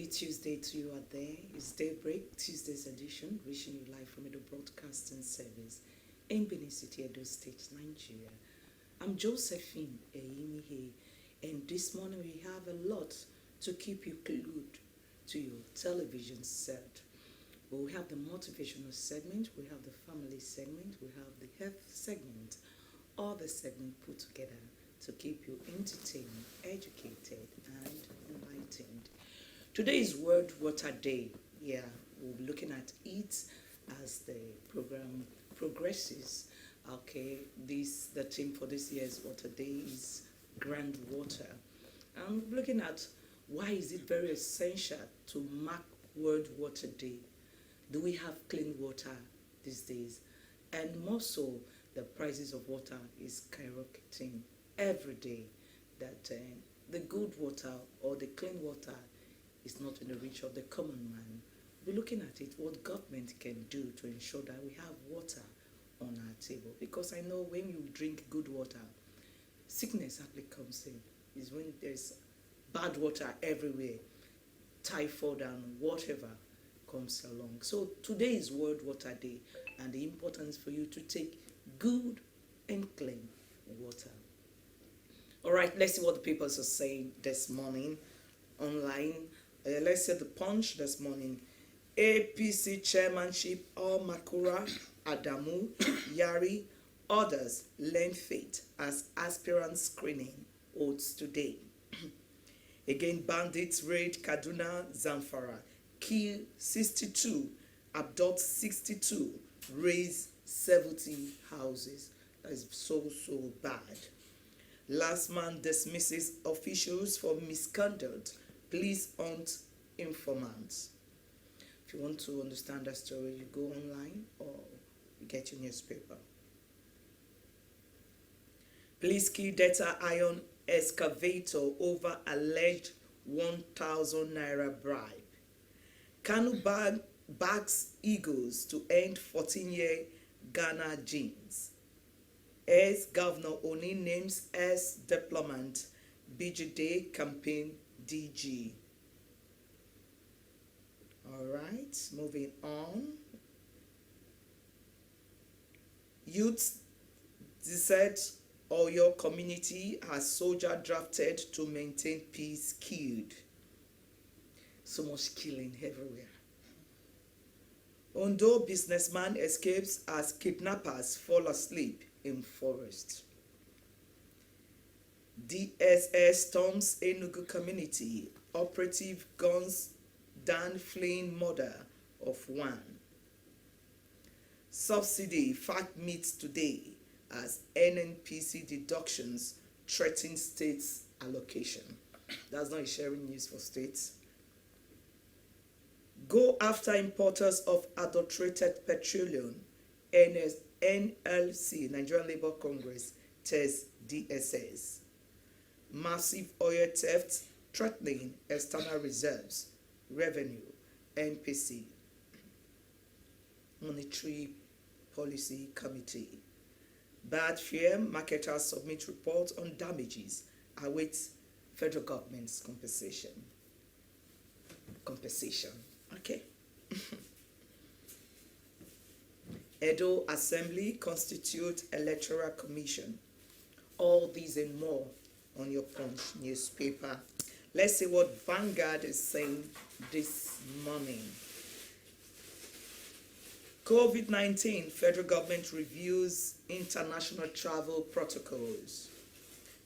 lovely Tuesday to you out there. It's Daybreak, Tuesday's edition, reaching you live from the broadcasting service in Benin City, Edo State, Nigeria. I'm Josephine Eyimihe, and this morning we have a lot to keep you glued to your television set. We have the motivational segment, we have the family segment, we have the health segment, all the segments put together to keep you entertained, educated, and enlightened. Today is World Water Day. Yeah, we'll be looking at it as the program progresses. Okay, the theme for this year's Water Day is groundwater. And we're looking at why is it very essential to mark World Water Day. Do we have clean water these days? And more so, the prices of water is skyrocketing every day. That the good water or the clean water is not in the reach of the common man. We're looking at it, what government can do to ensure that we have water on our table. Because I know when you drink good water, sickness hardly comes in. It's when there's bad water everywhere, typhoid and whatever comes along. So today is World Water Day, and the importance for you to take good and clean water. All right, let's see what the papers are saying this morning online. Let's see the Punch this morning. APC chairmanship, Al Makura, Adamu, Yari, others lend fate as aspirant screening holds today. Again, bandits raid Kaduna, Zamfara, kill 62, abduct 62, raise 70 houses. That is so bad. Last man dismisses officials for misconduct. Police hunt informants. If you want to understand that story, you go online or you get your newspaper. Police kill Delta Iron excavator over alleged 1,000 naira bribe. Kanu backs Eagles to end 14-year Ghana jeans. Governor Oni names as diplomat BJD campaign DG. All right, moving on. Youth decide or your community has soldier drafted to maintain peace killed. So much killing everywhere. Ondo businessman escapes as kidnappers fall asleep in forest. DSS storms Enugu community. Operative guns down fleeing murder of one. Subsidy fact meets today as NNPC deductions threaten states allocation. That's not sharing news for states. Go after importers of adulterated petroleum. NLC, Nigerian Labour Congress, tells DSS. Massive oil theft threatening external reserves, revenue, MPC. Monetary Policy Committee. Bad fear, marketers submit report on damages, awaits federal government's compensation. Okay. Edo Assembly constitute electoral commission. All these and more on your Punch newspaper. Let's see what Vanguard is saying this morning. COVID-19, federal government reviews international travel protocols.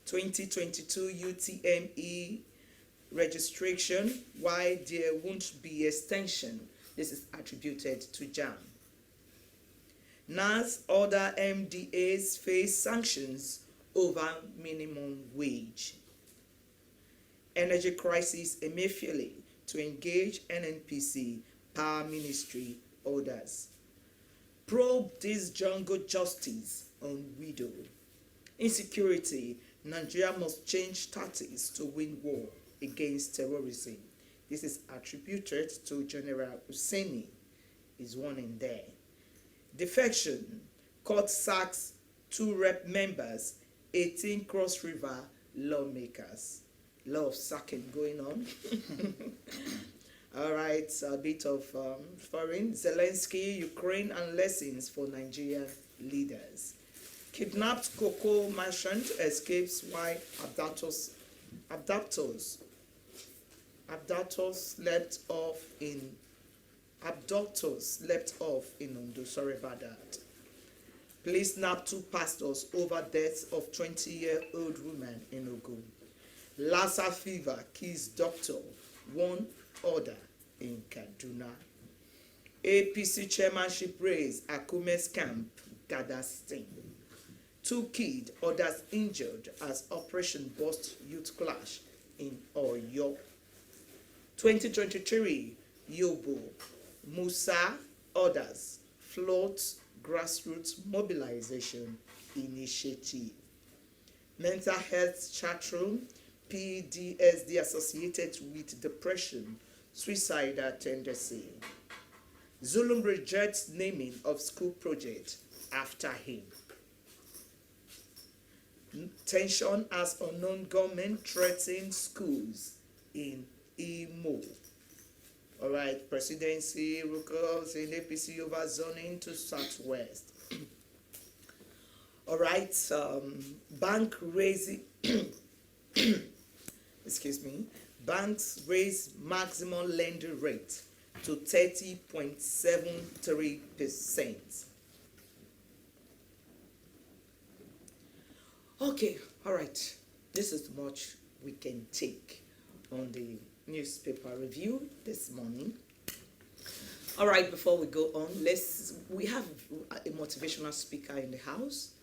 2022 UTME registration, why there won't be extension. This is attributed to JAM. NAS other MDAs face sanctions over minimum wage. Energy crisis Emefiele to engage NNPC, Power Ministry orders. Probe this jungle justice on widow. Insecurity, Nigeria must change tactics to win war against terrorism. This is attributed to General Husseini, is one in there. Defection, court sacks 2 rep members, 18 Cross River lawmakers. Lot of sacking going on. All right, a bit of foreign. Zelensky, Ukraine, and lessons for Nigerian leaders. Kidnapped cocoa merchant escapes while abductors slept off in Ondo. Sorry about that. Police nabbed 2 pastors over deaths of 20-year-old woman in Ogun. Lassa fever kills doctor, one order in Kaduna. APC chairmanship race, Akume's camp, gathers steam. 2 killed, others injured as Operation Burst Youth Clash in Oyo. 2023, Yobo, Musa, others, floats grassroots mobilization initiative. Mental health chat room, PDSD associated with depression, suicidal tendency. Zulum rejects naming of school project after him. Tension as unknown government threatens schools in Imo. All right, presidency recalls in APC over zoning to Southwest. All right, bank raising, excuse me, banks raise maximum lending rate to 30.73%. Okay, all right. This is much we can take on the newspaper review this morning. All right, before we go on, we have a motivational speaker in the house.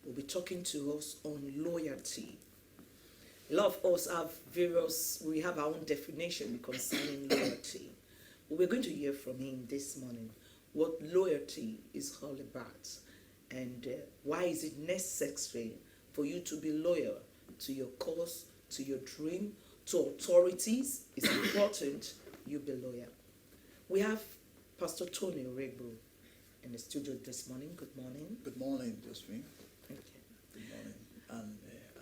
Will be talking to us on loyalty. A lot of us have we have our own definition concerning loyalty. But we're going to hear from him this morning what loyalty is all about and why is it necessary for you to be loyal to your cause, to your dream, to authorities. It's important you be loyal. We have Pastor Tony Oregbo in the studio this morning. Good morning. Good morning, Josephine. Thank you. Good morning. And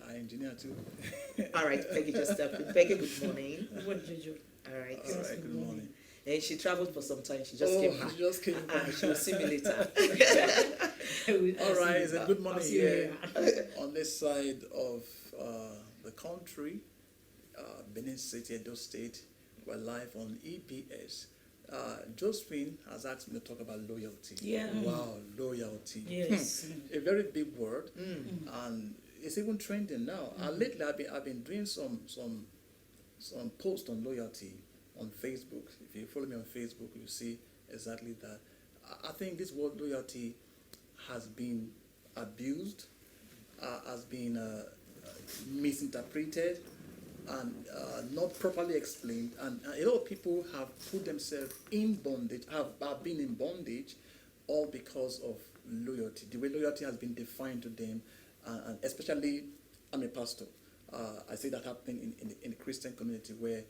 our engineer too. All right, Peggy just stepped in. Peggy, good morning. All right. All right, good morning. And she traveled for some time. She just came back. She just came back. She will see me later. All right, it's a good morning here on this side of the country, Benin City, Edo State. We're live on EBS. Josephine has asked me to talk about loyalty. Yeah. Wow, loyalty. Yes. A very big word, and it's even trending now. And lately, I've been doing some posts on loyalty on Facebook. If you follow me on Facebook, you see exactly that. I think this word loyalty has been abused, has been misinterpreted, and not properly explained. And a lot of people have put themselves in bondage, have been in bondage, all because of loyalty. The way loyalty has been defined to them, and especially, I'm a pastor. I see that happening in the Christian community where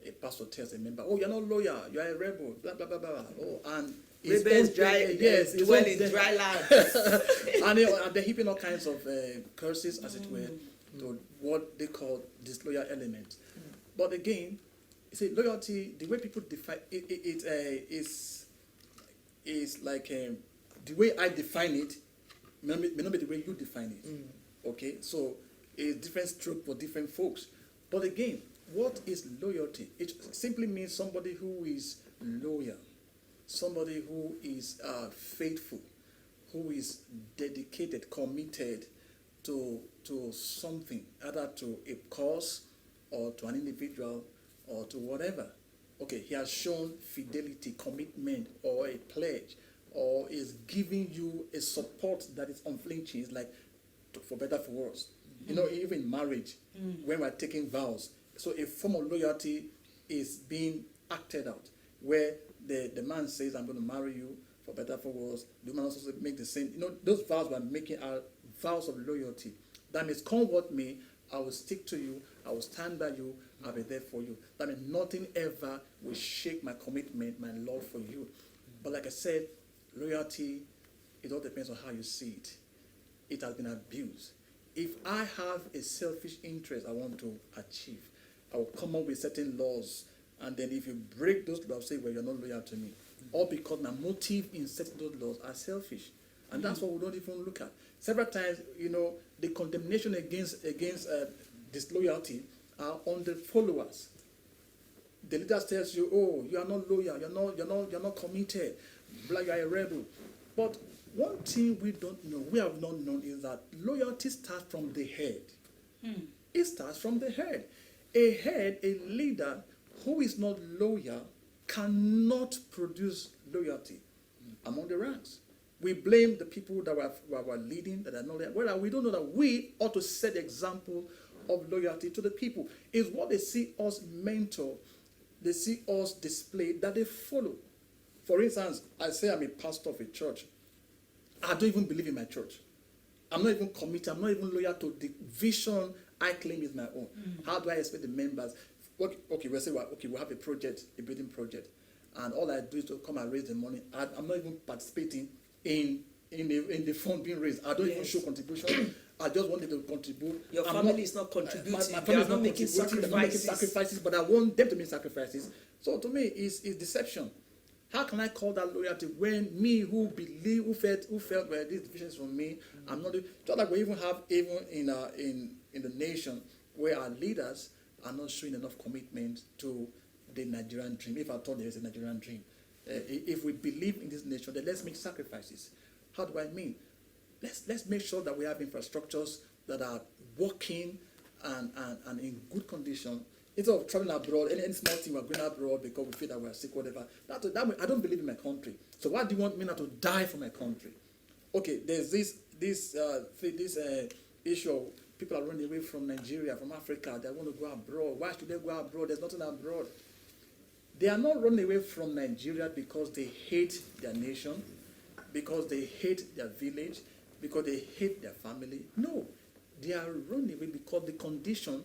a pastor tells a member, "Oh, you're not loyal, you're a rebel, blah, blah, blah, blah." Oh, and Rebels dwell in dry land. And they're heaping all kinds of curses, as it were, to what they call disloyal elements. But again, you see, loyalty, the way people define it, is like the way I define it may not be the way you define it. Okay, so it's different stroke for different folks. But again, what is loyalty? It simply means somebody who is loyal, somebody who is faithful, who is dedicated, committed to something, either to a cause or to an individual or to whatever. Okay, he has shown fidelity, commitment, or a pledge, or is giving you a support that is unflinching. It's like, for better, for worse. You know, even marriage, when we're taking vows. So a form of loyalty is being acted out, where the man says, "I'm going to marry you, for better, for worse." The woman also make the same. You know, those vows we're making are vows of loyalty. That means, come what may, I will stick to you, I will stand by you, I'll be there for you. That means nothing ever will shake my commitment, my love for you. But like I said, loyalty, it all depends on how you see it. It has been abused. If I have a selfish interest I want to achieve, I will come up with certain laws And then if you break those laws, say, well, you're not loyal to me. Or because my motive in setting those laws are selfish. And that's what we don't even look at. Several times, the condemnation against disloyalty are on the followers. The leader tells you, oh, you are not loyal, you're not committed, like you are a rebel. But one thing we have not known is that loyalty starts from the head. It starts from the head. A leader who is not loyal cannot produce loyalty among the ranks. We blame the people that were leading, that are not loyal. Well, we don't know that we ought to set the example of loyalty to the people. It's what they see us mentor, they see us display, that they follow. For instance, I say I'm a pastor of a church. I don't even believe in my church. I'm not even committed. I'm not even loyal to the vision I claim is my own. How do I expect the members? Okay, we'll say, we have a project, a building project, and all I do is to come and raise the money. I'm not even participating in the fund being raised. I don't even show contribution. I just wanted to contribute. Your family is not contributing. My family is not making sacrifices, but I want them to make sacrifices. So to me, it's deception. How can I call that loyalty when me who felt well, this division is from me, I'm not. Just like we even have in the nation where our leaders are not showing enough commitment to the Nigerian dream. If I thought there is a Nigerian dream, if we believe in this nation, then let's make sacrifices. How do I mean? Let's make sure that we have infrastructures that are working and in good condition. Instead of traveling abroad, any small thing we're going abroad because we feel that we're sick, whatever. I don't believe in my country. So why do you want me now to die for my country? Okay, there's this issue of people are running away from Nigeria, from Africa. They want to go abroad. Why should they go abroad? There's nothing abroad. They are not running away from Nigeria because they hate their nation, because they hate their village, because they hate their family. No, they are running away because the condition,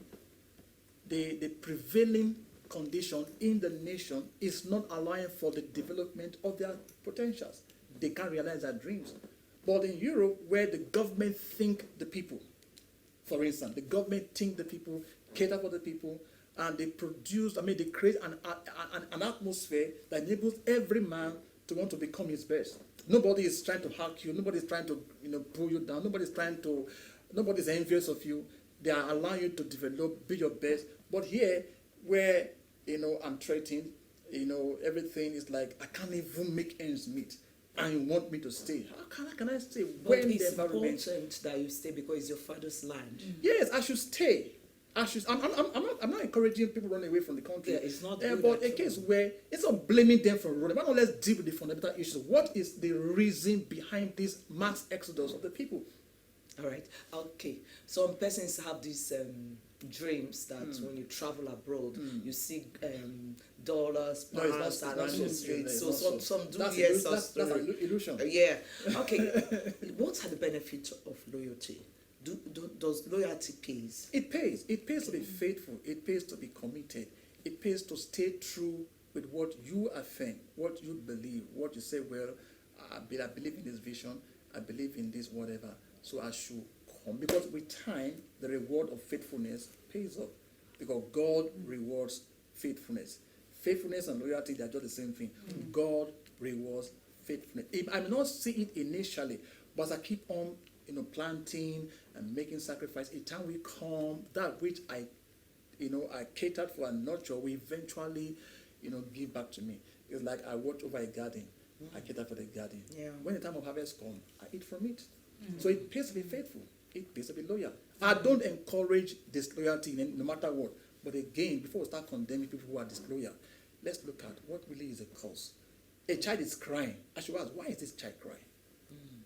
the prevailing condition in the nation is not allowing for the development of their potentials. They can't realize their dreams. But in Europe, where the government think the people, for instance, the government think the people, cater for the people, and they create an atmosphere that enables every man to want to become his best. Nobody is trying to hack you. Nobody is trying to pull you down. Nobody's envious of you. They are allowing you to develop, be your best. But here, where I'm threatened, everything is like I can't even make ends meet, and you want me to stay. How can I stay? But it's important that you stay because it's your father's land. Yes, I should stay. I'm not encouraging people running away from the country. Yeah, it's not good but a case where instead of blaming them for running, why not let's deal with the fundamental issues? What is the reason behind this mass exodus of the people? All right. Okay. Some persons have these dreams that when you travel abroad, you see dollars, pounds around the streets. So some do yes. That's an illusion. Yeah. Okay. What are the benefits of loyalty? Does loyalty pays? It pays. It pays to be faithful. It pays to be committed. It pays to stay true with what you affirm, what you believe, what you say, well, I believe in this vision, I believe in this whatever, so I should come. Because with time, the reward of faithfulness pays off. Because God rewards faithfulness. Faithfulness and loyalty, they are just the same thing. God rewards faithfulness. I may not see it initially, but as I keep on planting and making sacrifice, a time will come that which I catered for and nurture will eventually, give back to me. It's like I watch over a garden. I cater for the garden. Yeah. When the time of harvest comes, I eat from it. So it pays to be faithful. It pays to be loyal. I don't encourage disloyalty no matter what. But again, before we start condemning people who are disloyal, let's look at what really is the cause. A child is crying. I should ask, why is this child crying?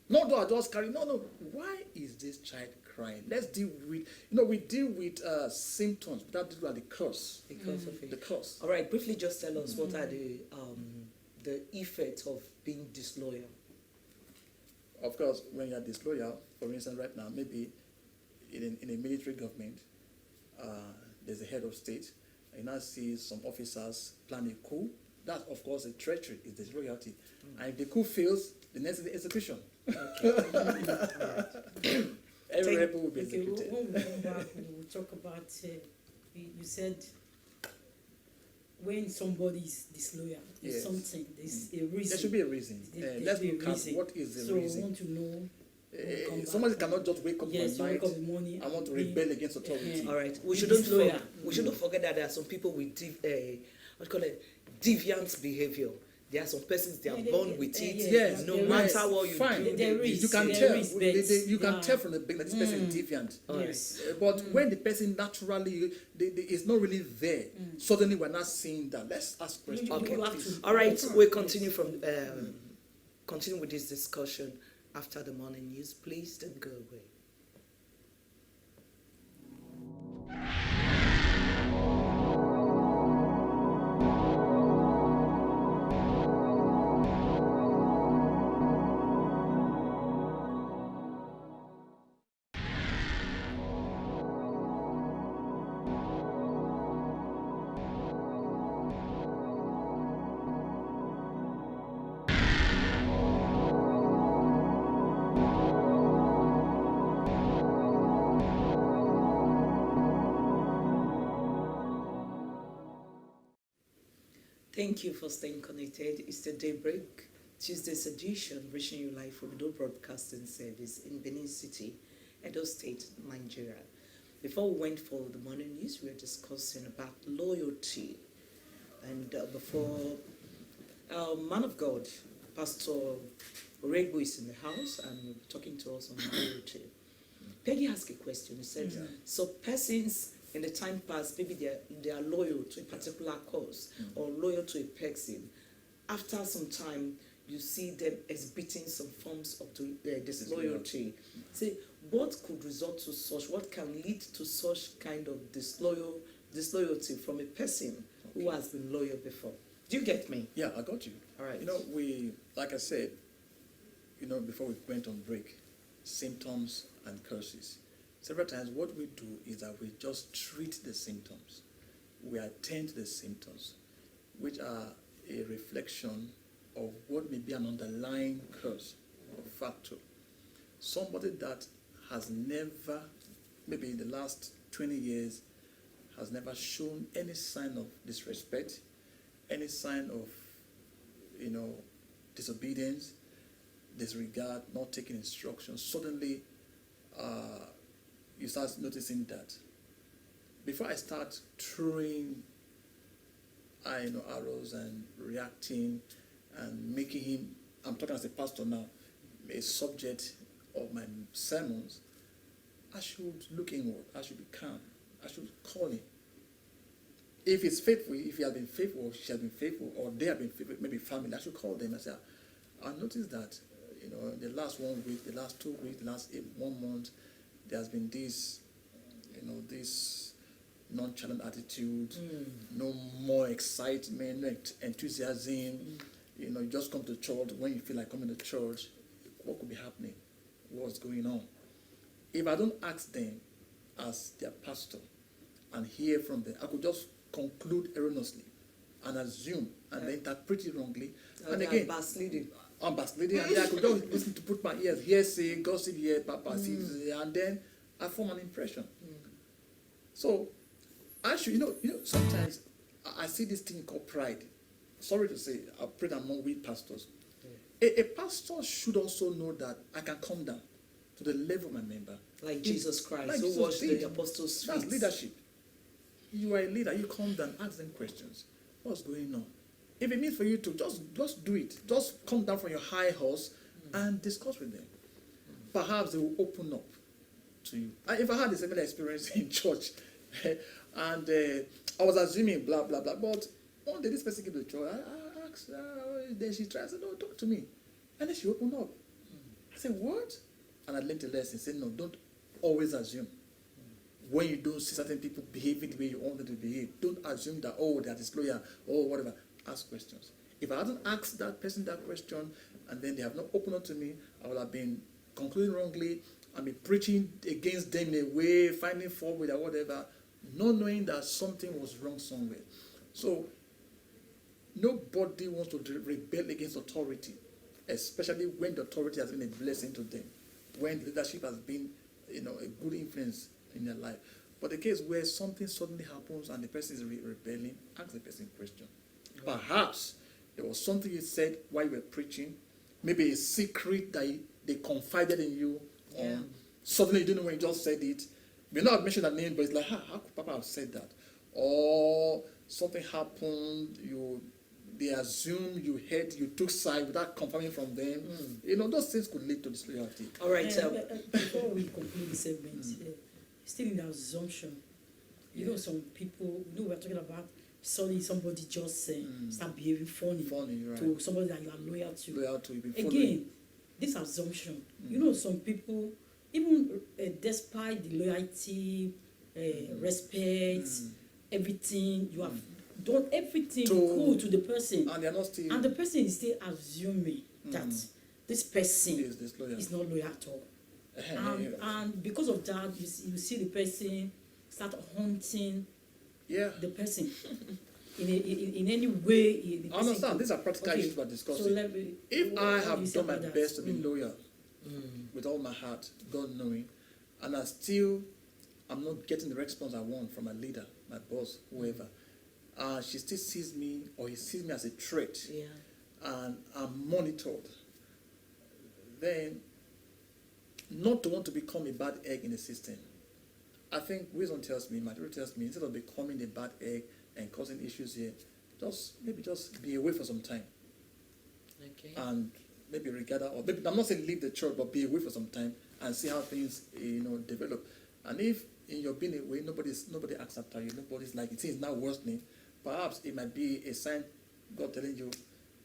Not the adults crying. No. Why is this child crying? Let's deal with, we deal with symptoms, but that deal with the cause. Because of it. The cause. All right, briefly just tell us what are the effects of being disloyal. Of course, when you are disloyal, for instance, right now, maybe in a military government, there's a head of state, and you now see some officers plan a coup. That, of course, a treachery, is disloyalty. And if the coup fails, the next is the execution. Every rebel will be executed. When we come back, we will talk about, you said when somebody is disloyal, there's Yes. something, there's a reason. There should be a reason. There Let's should be a look at reason. what is the So reason. we want to know. Come Somebody back. cannot just wake up Yes, one wake night up in the morning. and want to be- rebel against authority. All right. We Be shouldn't disloyal. we shouldn't forget that there are some people with what do you call it, deviant behavior. There are some persons they are born with it. Yes, no there matter is. what you Fine. do, There they- is. You can There tell. is bets. You can Yeah. tell from the beginning that this person is deviant. All right. Yes. But when the person naturally is not really there, suddenly we're not seeing that. Let's ask questions. Okay. You have to- All right. We'll continue from continue with this discussion after the morning news. Please don't go away. Thank you for staying connected. It's the Daybreak, Tuesday's edition, reaching you live from Edo Broadcasting Service in Benin City, Edo State, Nigeria. Before we went for the morning news, we were discussing about loyalty. And before man of God, Pastor Oregbo is in the house and will be talking to us on loyalty. Peggy asked a question. He said, so persons in the time past, maybe they are loyal to a particular cause or loyal to a person. After some time, you see them exhibiting some forms of disloyalty. Say, what could result to such? What can lead to such kind of disloyalty from a person who has been loyal before? Do you get me? Yeah, I got you. All right. You know, like I said, before we went on break, symptoms and curses. Several times what we do is that we just treat the symptoms. We attend to the symptoms, which are a reflection of what may be an underlying curse or factor. Somebody that has never, maybe in the last 20 years, has never shown any sign of disrespect, any sign of, disobedience, disregard, not taking instructions. Suddenly, you start noticing that. Before I start throwing arrows and reacting and making him, I'm talking as a pastor now, a subject of my sermons, I should look inward. I should be calm. I should call him. If he's faithful, if he has been faithful, or she has been faithful, or they have been faithful, maybe family, I should call them and say, I noticed that, the last 1 week, the last 2 weeks, the last 1 month, there has been this, this nonchalant attitude, no more excitement, no enthusiasm. You just come to church when you feel like coming to church. What could be happening? What's going on? If I don't ask them as their pastor and hear from them, I could just conclude erroneously and assume and then interpret it wrongly. And again, I'm backsliding, and then I could just listen to put my ears here, say, gossip here, papa, and then I form an impression. So, I should, sometimes I see this thing called pride. Sorry to say, I pray among weak pastors. A pastor should also know that I can come down to the level of my member. Like Jesus Christ, like who Jesus washed did. the apostles' feet. That's leadership. You are a leader. You come down, ask them questions. What's going on? If it means for you to just do it, just come down from your high horse and discuss with them. Perhaps they will open up to you. If I had a similar experience in church, and I was assuming blah blah blah, but one day this person came to church. I asked her, then she tried to say, "No, talk to me," and then she opened up. I said, "What?" And I learned a lesson. Said, "No, don't always assume." When you don't see certain people behaving the way you want them to behave, don't assume that, they are disloyal or whatever. Ask questions. If I hadn't asked that person that question and then they have not opened up to me, I would have been concluding wrongly and be preaching against them in a way, finding fault with or whatever, not knowing that something was wrong somewhere. So, nobody wants to rebel against authority, especially when the authority has been a blessing to them, when leadership has been, a good influence in their life. But the case where something suddenly happens and the person is rebelling, ask the person question. Perhaps there was something you said while you were preaching, maybe a secret that they confided in you. Suddenly you didn't know when you just said it. You may not have mentioned that name, but it's like, how could Papa have said that? Or something happened, they assume you heard, you took side without confirming from them. You know, those things could lead to disloyalty. All right. Before we conclude the segment, still in the assumption, you know, some people, you know, we're talking about suddenly somebody just start behaving funny Right. to somebody that you are loyal to. You've been Again, this assumption, you know, some people, even despite the loyalty, respect, everything, you have done everything cool to the person, and they're not still, and the person is still assuming that this person is not loyal at all. And because of that, you see the person start haunting the person in any way. I understand. These are practical issues we're discussing. So if I have done my best to be loyal with all my heart, God knowing, and I'm not getting the response I want from my leader, my boss, whoever, she still sees me, or he sees me as a threat, and I'm monitored, then not to want to become a bad egg in the system. I think wisdom tells me, maturity tells me, instead of becoming a bad egg and causing issues here, just be away for some time. Okay. And maybe regather, or maybe, I'm not saying leave the church, but be away for some time and see how things develop. And if in your being away, nobody acts after you, nobody's like, it is now worsening, perhaps it might be a sign God telling you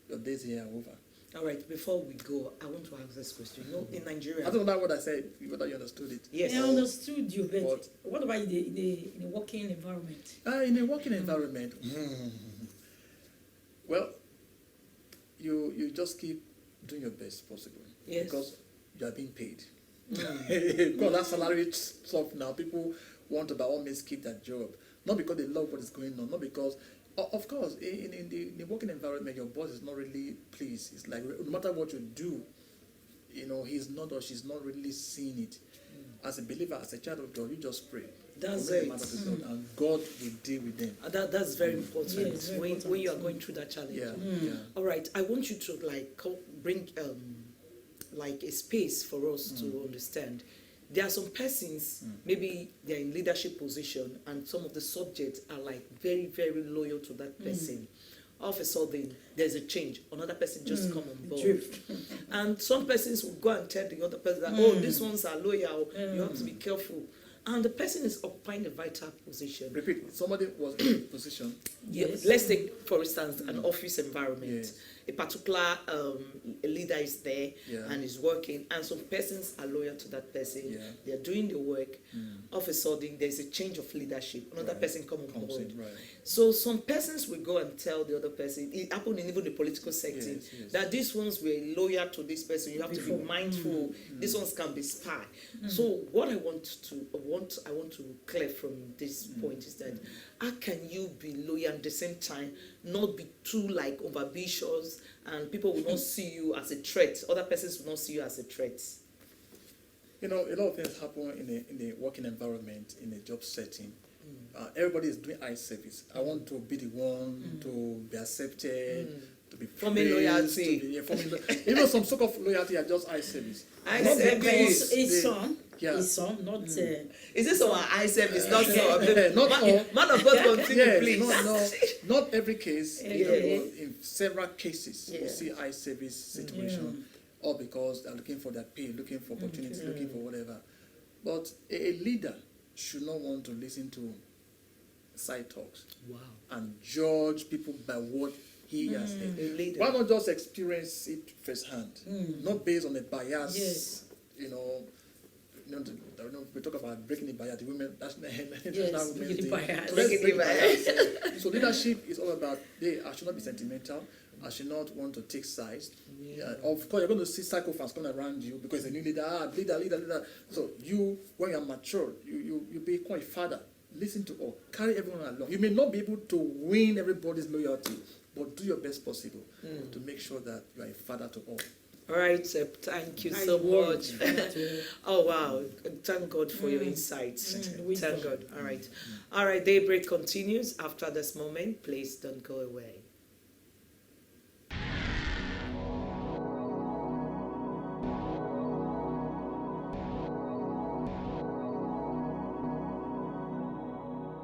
your days here are over. All right, before we go, I want to ask this question. You know, in Nigeria, I don't know what I said, whether you understood it. Yes. I understood you, but what about in a working environment? In a working environment, well, you just keep doing your best possible. Yes. Because you are being paid. Because that salary stuff now, people want to by all means keep that job. Not because they love what is going on, not because, of course, in the working environment, your boss is not really pleased. It's like, no matter what you do, he's not or she's not really seeing it. As a believer, as a child of God, you just pray. That's it. it. And God will deal with them. That's very important, Yes, very important. when you are going through that challenge. Yeah. All right, I want you to bring a space for us to understand. There are some persons, maybe they're in leadership position, and some of the subjects are very, very loyal to that person. All of a sudden, there's a change. Another person just come on board. And some persons will go and tell the other person that, oh, these ones are loyal, you have to be careful. And the person is occupying a vital position. Repeat, somebody was in a position. Yes. Let's take, for instance, an office environment. Yes. A particular leader is there and is working, and some persons are loyal to that person. Yeah. They are doing the work. All of a sudden, there's a change of leadership. Another person comes on board. Right. So some persons will go and tell the other person, it happened in even the political setting, Yes. that these ones were loyal to this person. You have to be mindful. These ones can be spy. So what I want to clear from this point is that how can you be loyal at the same time, not be too overambitious, and people will not see you as a threat. Other persons will not see you as a threat. A lot of things happen in the working environment, in a job setting. Everybody is doing eye service. I want to be the one to be accepted, to be Forming praised, loyalty. some sort of loyalty are just eye service. Eye Not service. because It's they- some, not. Is this our eye service? Not so. Not all. Man of God, continue, please. Not every case. Yeah. In several cases, you see eye service situation, or because they're looking for their pay, looking for opportunities, looking for whatever. But a leader should not want to listen to side talks and judge people by what he has heard. A leader. Why not just experience it firsthand, not based on a bias? Yes. We talk about breaking the bias. The women, that's Yes, not women's breaking the day. bias. So let's Breaking break the bias. So leadership is all about, I should not be sentimental. I should not want to take sides. Of course, you're going to see psychopaths coming around you because a new leader, leader. So when you're mature, you become a father. Listen to all. Carry everyone along. You may not be able to win everybody's loyalty, but do your best possible to make sure that you are a father to all. All right, thank you Nice so word. much. Oh, wow. Thank God for your insights. Wisdom. Thank God. All right. All right, Daybreak continues after this moment. Please don't go away.